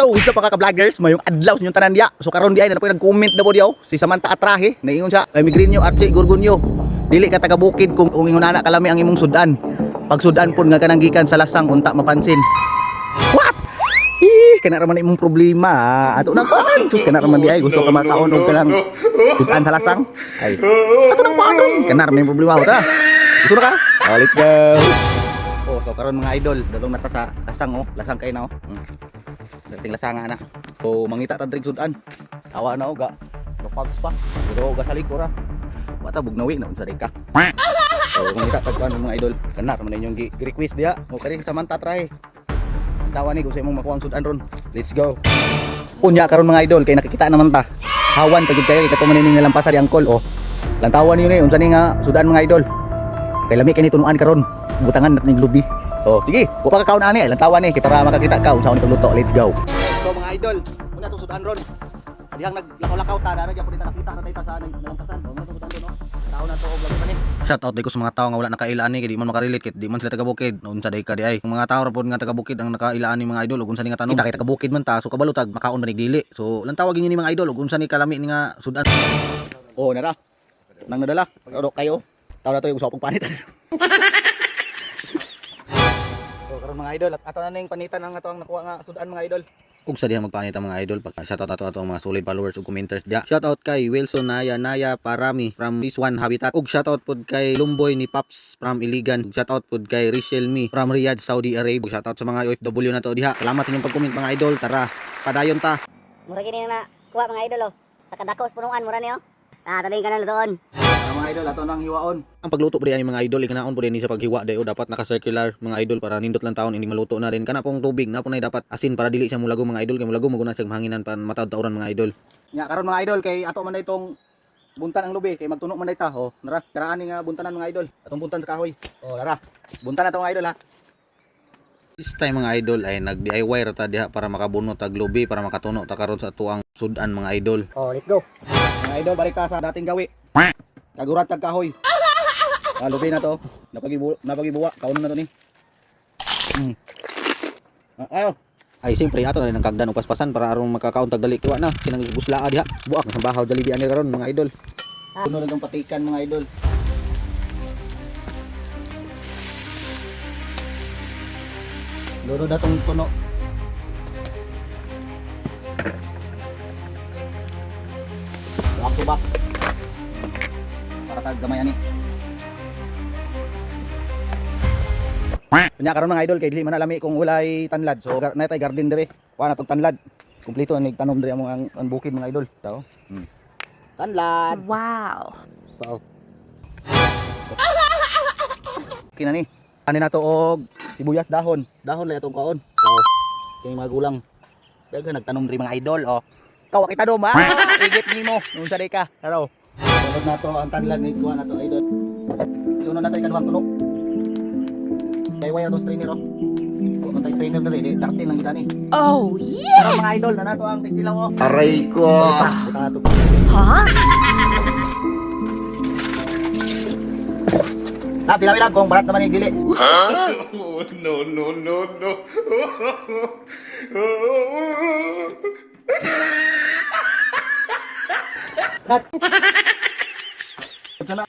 Yo, sa pa ka vloggers, mayong adlaw sa inyong tanan diya. So karon di ay na po nag-comment na po diyaw si Samantha Atrahe, naingon siya, ay Migrinyo Archie Gurgunyo. Dili ka taga bukid kung ingon ana kalami ang imong sudan. Pag sudan pud nga kanang gikan sa lasang unta mapansin. What? Kana raman imong problema. Ato nang kuan, sus kana raman di ay gusto ka makaon og kanang sudan sa lasang. Ay. Ato nang kuan, kana raman imong problema ta. Gusto na ka? Oh, let's go. Oh, so karon mga idol, dalong nata sa lasang oh, lasang kay na oh. Dating lasanga na. So mangita ta drig sudan. Tawa na oh ga. Pags pa. Pero ga salig ko ra. Wata bugnawi na unsa ka. So mangita ta kan mga idol. Kana man inyong request dia. O kari Samantha Atrahe. Tawa ni kung sa imong makuha ang sudan ron. Let's go. Unya karon mga idol kay nakikita naman ta. Hawan pagid kayo ikato man ning lampasa di angkol oh. Lantawan niyo ni unsa ni nga sudan mga idol. Kay lami kini tunuan karon. Butangan natin yung lubi. Oh, sige, wa pa ka kaon ani, lantawan ni kay para makakita ka unsa ni luto. Let's go. So mga idol, una to sudan ron. Dihang naglakaw-lakaw ta, dara gyud pud nakita na tayo sa nalampasan. Oh, mga sudan no. Tao na to og lagi pa ni. Shout out ko sa mga tao nga wala nakailaan ni kay di man makarelate kay di man sila taga bukid. Unsa day ka di ay. Kung mga tao ra pud nga taga bukid ang nakailaan ni mga idol ug unsa ni nga tanong. Kita kay taga bukid man ta, so kabalo tag makaon man dili. So lantawag ni mga idol ug unsa ni kalami ni nga sudan. Oh, nara. Nang nadala. Pag kayo. Tao na to yung usapong panit. Karon mga idol, at ato na ning panitan ang ato ang nakuha nga sudan mga idol. Ug sa diha magpanita mga idol, pag shoutout ato ang mga solid followers ug commenters dia. Shoutout kay Wilson Naya Parami from This One Habitat. Ug shoutout pud kay Lumboy ni Paps from Iligan. Ug shoutout pud kay Rachel Mi from Riyadh, Saudi Arabia. Ug shoutout sa mga OFW na to diha. Salamat sa inyong pag-comment mga idol. Tara, padayon ta. Mura gini na kuha mga idol oh. Sa kadakos punuan mura niyo. Taling ka na lutoon. Mga idol, ato nang hiwaon. Ang pagluto pre ani mga idol, ikanaon po din sa paghiwa dayo dapat naka-circular mga idol para nindot lang taon hindi maluto na rin. Kana pong tubig na po na dapat asin para dili siya mulago mga idol, kay mulago maguna siya mahanginan pan matawd tauran mga idol. Nya karon mga idol kay ato man itong buntan ang lubi kay magtuno man dayta oh. Nara, karaan nga buntanan mga idol. Atong buntan sa kahoy. Oh, nara. Buntan na to mga idol ha. This time mga idol ay nag-DIY ra ta diha para makabuno tag lubi para makatuno ta karon sa tuang sudan mga idol. Oh, let's go. Mga idol, balik ta sa dating gawi. Kagurat tag kahoy. Lubi na to. Napagibuwa. Kaunon na to ni. Ayo. Ay siyempre ato na ng kagdan og paspasan para aron makakaon tag dali kiwa na. Kinang buslaa diha. Buak sa bahaw Jollibee ani karon mga idol. Kuno lang tong patikan mga idol. Loro na tong tuno. Back to back. Para tag gamay ani. Kunya karon mga idol kay dili man alami kung walay tanlad. So natay garden dire. Wa na tong tanlad. Kumpleto ang tanom dire ang bukid mga idol. Tao. Tanlad. Wow. Tao. Kina ni. Ani na to og sibuyas dahon. Dahon lay atong kaon. So kay mga gulang. Daga nagtanom dire mga idol oh. Kawa kita dom ha. Igit nimo. Unsa day ka? Hello. Sunod na to ang tanlad ni kuha na to idol. Sunod na tayo kaduhang tulo. Kay wire to strainer oh. Kung tayo strainer dali, daktin lang kita ni. Oh, yes! Pero mga idol, na to ang tigtilaw oh. Aray ko! Buta na to. Ha? Pilap kung barat naman yung dili. Huh? No, no, no, no. Barat. Ito na.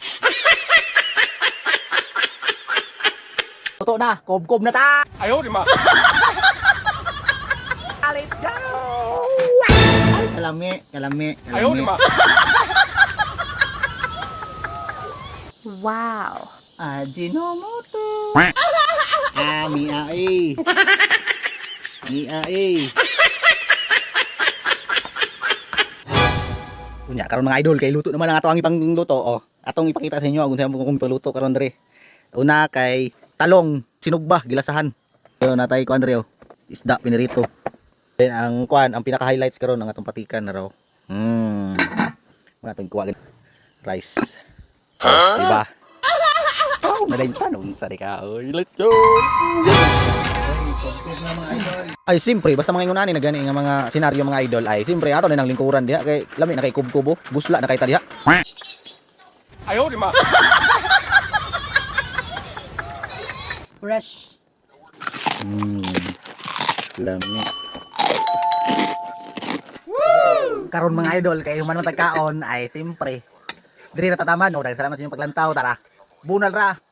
Toto na, kob-kob na ta. Ayaw, di ma. Let's go. Kalami. Ayaw, di ma. Wow. Ajinomoto. Miai. Kunya karon mga idol kay luto naman ang ato ang ipangluto oh. Atong ipakita sa inyo kung saan kung pagluto karon dire. Una kay talong sinugba gilasahan. So natay kuan dire oh. Isda pinirito. Then ang kuan ang pinaka highlights karon ang atong patikan na raw. Mga atong kuha rice. Oh, diba? Oh, nadayin tanong sa ka. Let's go. Ay simpre basta mga ingunani na gani nga mga senaryo mga idol ay simpre ato na nang lingkuran diha kay lami na kay kubkubo, busla na kay ta diha. Ayaw, di ma. Fresh. Lami. Karon mga idol, kay human man tagkaon ay simpre. Diri na tataman, no, salamat sa inyong paglantaw, tara. Bunal ra.